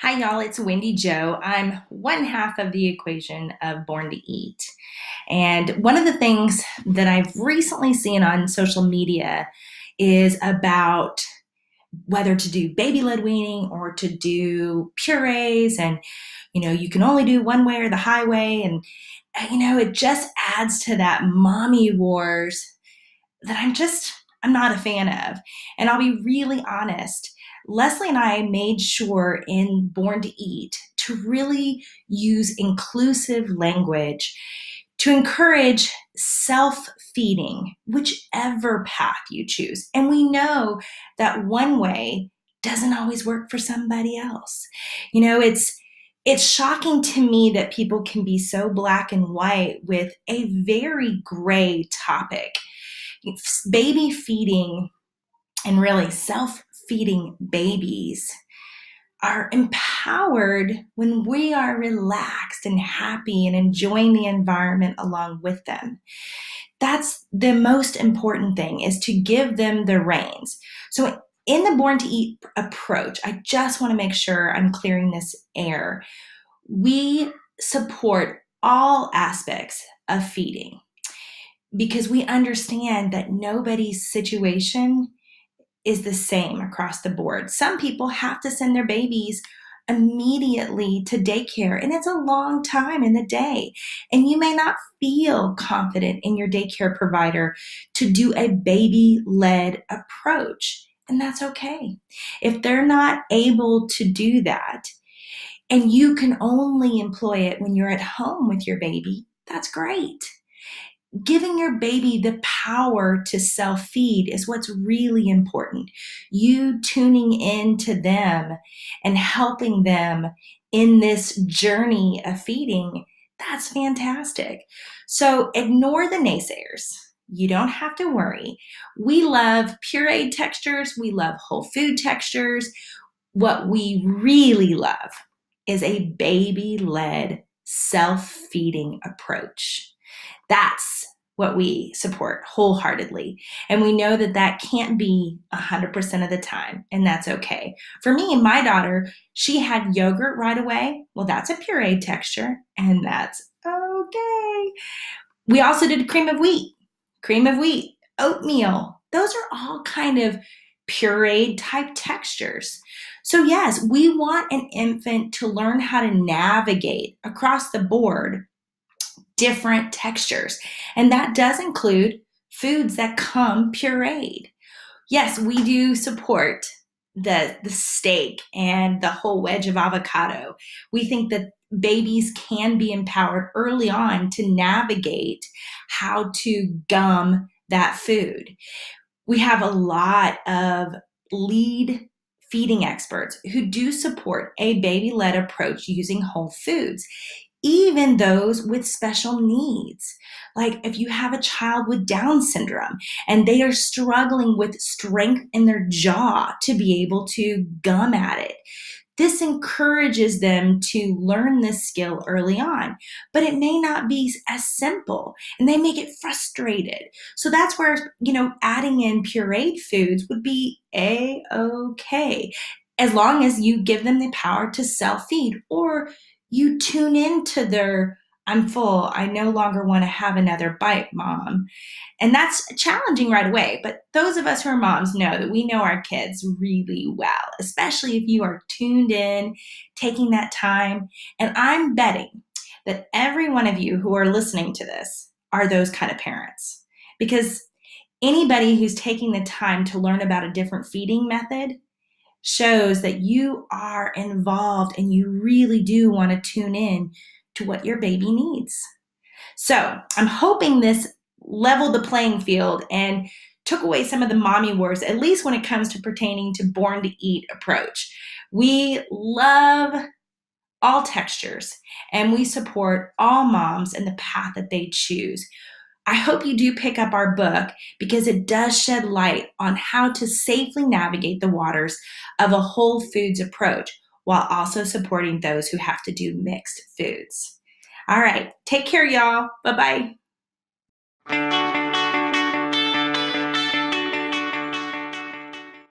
Hi, y'all. It's Wendy Joe. I'm one half of the equation of Born to Eat. And one of the things that I've recently seen on social media is about whether to do baby led weaning or to do purees. And, you can only do one way or the highway. And, it just adds to that mommy wars that I'm not a fan of. And I'll be really honest. Leslie and I made sure in Born to Eat to really use inclusive language to encourage self feeding, whichever path you choose. And we know that one way doesn't always work for somebody else. It's shocking to me that people can be so black and white with a very gray topic. Baby feeding and really self feeding babies are empowered when we are relaxed and happy and enjoying the environment along with them. That's the most important thing, is to give them the reins. So in the Born to Eat approach, I just want to make sure I'm clearing this air. We support all aspects of feeding, because we understand that nobody's situation is the same across the board. Some people have to send their babies immediately to daycare, and it's a long time in the day. And you may not feel confident in your daycare provider to do a baby led approach, and that's okay. If they're not able to do that, and you can only employ it when you're at home with your baby, that's great. Giving your baby the power to self-feed is what's really important. You tuning into them and helping them in this journey of feeding, that's fantastic. So ignore the naysayers. You don't have to worry. We love pureed textures. We love whole food textures. What we really love is a baby-led self-feeding approach. That's what we support wholeheartedly. And we know that that can't be 100% of the time, and that's okay. For me, my daughter, she had yogurt right away. Well, that's a pureed texture, and that's okay. We also did cream of wheat, oatmeal. Those are all kind of pureed type textures. So yes, we want an infant to learn how to navigate across the board different textures. And that does include foods that come pureed. Yes, we do support the steak and the whole wedge of avocado. We think that babies can be empowered early on to navigate how to gum that food. We have a lot of lead feeding experts who do support a baby-led approach using whole foods, even those with special needs. Like if you have a child with Down syndrome and they are struggling with strength in their jaw to be able to gum at it, this encourages them to learn this skill early on, but it may not be as simple and they may get frustrated. So that's where, adding in pureed foods would be a-okay, as long as you give them the power to self-feed, or you tune into their "I'm full, I no longer want to have another bite, mom." And that's challenging right away. But those of us who are moms know that we know our kids really well, especially if you are tuned in, taking that time. And I'm betting that every one of you who are listening to this are those kind of parents. Because anybody who's taking the time to learn about a different feeding method shows that you are involved and you really do want to tune in to what your baby needs. So I'm hoping this leveled the playing field and took away some of the mommy wars, at least when it comes to pertaining to Born to Eat approach. We love all textures and we support all moms in the path that they choose. I hope you do pick up our book, because it does shed light on how to safely navigate the waters of a whole foods approach while also supporting those who have to do mixed foods. All right, take care, y'all. Bye-bye.